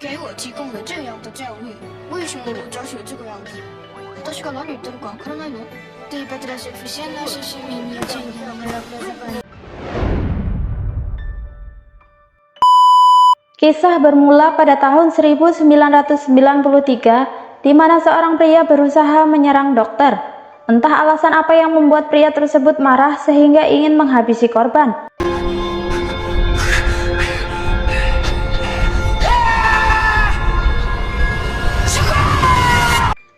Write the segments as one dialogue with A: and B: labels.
A: 给我提供了这样的教育，为什么我教学这个样子？私が何言ってるかわからないの？Ты потрясающий наши семьи
B: Kisah bermula pada tahun 1993, di mana seorang pria berusaha menyerang dokter. Entah alasan apa yang membuat pria tersebut marah sehingga ingin menghabisi korban.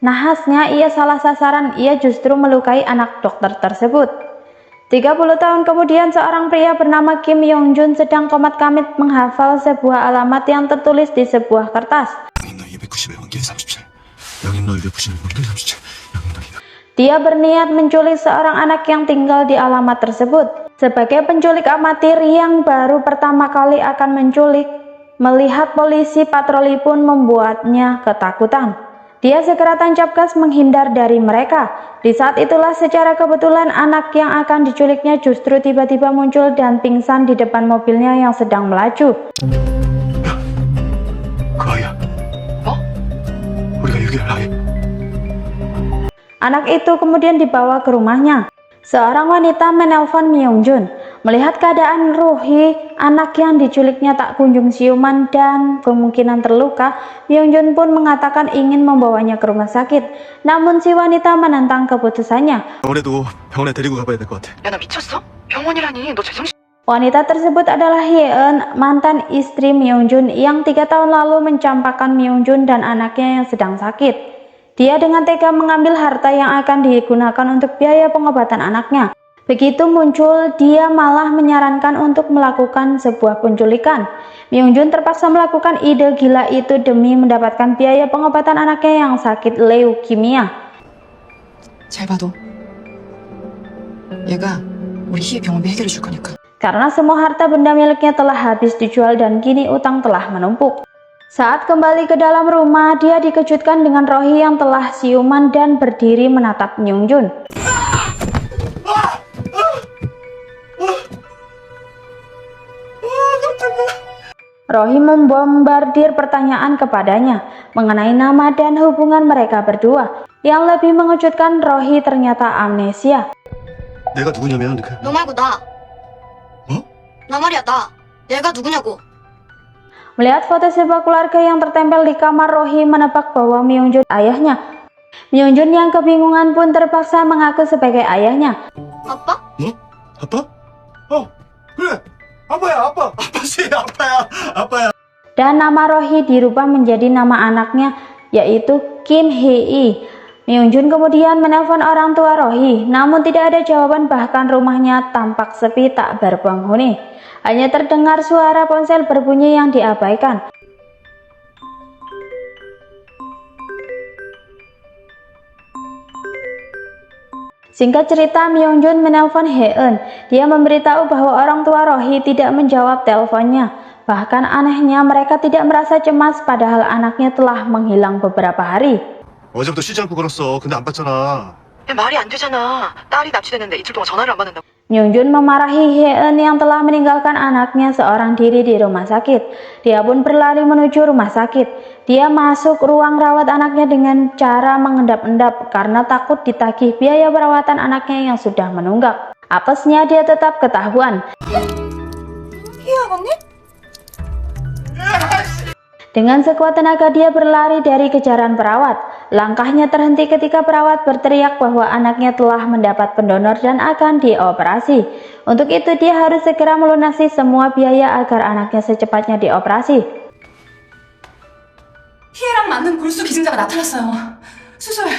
B: Nahasnya ia salah sasaran, ia justru melukai anak dokter tersebut. 30 tahun kemudian, seorang pria bernama Kim Yong-jun sedang komat-kamit menghafal sebuah alamat yang tertulis di sebuah kertas. Dia berniat menculik seorang anak yang tinggal di alamat tersebut. Sebagai penculik amatir yang baru pertama kali akan menculik, melihat polisi patroli pun membuatnya ketakutan. Dia segera tancap gas menghindar dari mereka. Di saat itulah secara kebetulan anak yang akan diculiknya justru tiba-tiba muncul dan pingsan di depan mobilnya yang sedang melaju. Anak itu kemudian dibawa ke rumahnya. Seorang wanita menelpon Myung-jun. Melihat keadaan Rohi, anak yang diculiknya tak kunjung siuman dan kemungkinan terluka, Myung-jun pun mengatakan ingin membawanya ke rumah sakit. Namun si wanita menentang keputusannya. Wanita tersebut adalah Hye-eun, mantan istri Myung-jun yang 3 tahun lalu mencampakkan Myung-jun dan anaknya yang sedang sakit. Dia dengan tega mengambil harta yang akan digunakan untuk biaya pengobatan anaknya. Begitu muncul, dia malah menyarankan untuk melakukan sebuah penculikan. Myung-jun terpaksa melakukan ide gila itu demi mendapatkan biaya pengobatan anaknya yang sakit leukemia.
C: 잘 봐도 얘가 우리 희애 병원비 해결해 줄 거니까.
B: Karena semua harta benda miliknya telah habis dijual dan kini utang telah menumpuk. Saat kembali ke dalam rumah, dia dikejutkan dengan Rohi yang telah siuman dan berdiri menatap Myung-jun. Rohi membombardir pertanyaan kepadanya mengenai nama dan hubungan mereka berdua. Yang lebih mengejutkan, Rohi ternyata amnesia.
A: 너 말고 나. 나 말이야 나. 얘가 누구냐고.
B: Melihat foto sebuah keluarga yang tertempel di kamar, Rohi menebak bahwa Myung-jun ayahnya. Myung-jun yang kebingungan pun terpaksa mengaku sebagai ayahnya.
A: 아빠?
D: 아빠? 그래. 아빠야, 아빠. 아빠지, 아빠야.
B: Dan nama Rohi dirubah menjadi nama anaknya, yaitu Kim Hye-i. Myung-jun kemudian menelpon orang tua Rohi, namun tidak ada jawaban, bahkan rumahnya tampak sepi tak berpenghuni. Hanya terdengar suara ponsel berbunyi yang diabaikan. Singkat cerita, Myung-jun menelpon Hye-eun. Dia memberitahu bahwa orang tua Rohi tidak menjawab teleponnya. Bahkan anehnya mereka tidak merasa cemas padahal anaknya telah menghilang beberapa hari.
D: 어제부터 쉬지 않고 걸었어. 근데 안 받잖아.
C: 야, 말이 안 되잖아. 딸이 납치됐는데 이틀 동안 전화를 안 받는다고.
B: Myung-jun memarahi Hye-eun yang telah meninggalkan anaknya seorang diri di rumah sakit. Dia pun berlari menuju rumah sakit. Dia masuk ruang rawat anaknya dengan cara mengendap-endap karena takut ditagih biaya perawatan anaknya yang sudah menunggak. Apesnya dia tetap ketahuan. Dengan sekuat tenaga dia berlari dari kejaran perawat. Langkahnya terhenti ketika perawat berteriak bahwa anaknya telah mendapat pendonor dan akan dioperasi. Untuk itu dia harus segera melunasi semua biaya agar anaknya secepatnya dioperasi.
C: 희애랑 맞는 골수 기증자가 나타났어요. 수술.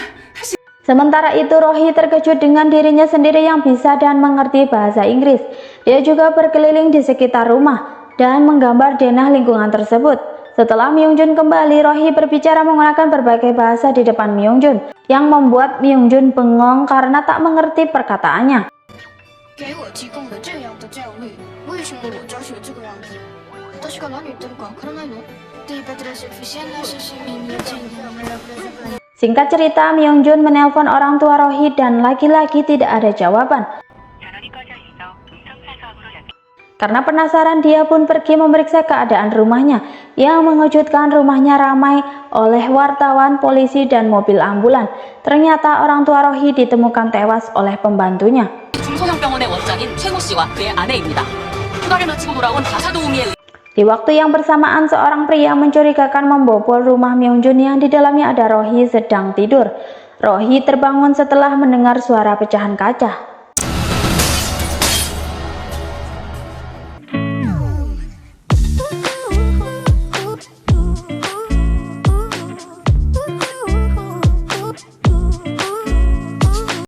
B: Sementara itu Rohi terkejut dengan dirinya sendiri yang bisa dan mengerti bahasa Inggris. Dia juga berkeliling di sekitar rumah dan menggambar denah lingkungan tersebut. Setelah Myung-jun kembali, Rohi berbicara menggunakan berbagai bahasa di depan Myung-jun, yang membuat Myung-jun bengong karena tak mengerti perkataannya. Singkat cerita, Myung-jun menelpon orang tua Rohi dan lagi-lagi tidak ada jawaban. Karena penasaran, dia pun pergi memeriksa keadaan rumahnya. Yang mengejutkan, rumahnya ramai oleh wartawan, polisi, dan mobil ambulan. Ternyata orang tua Rohi ditemukan tewas oleh pembantunya.
E: 중소형병원의 원장인 최모 씨와 그의 아내입니다. 휴가를 마치고 돌아온 다사도우미의
B: Di waktu yang bersamaan, seorang pria mencurigakan membobol rumah Myungjun yang di dalamnya ada Rohi sedang tidur. Rohi terbangun setelah mendengar suara pecahan kaca.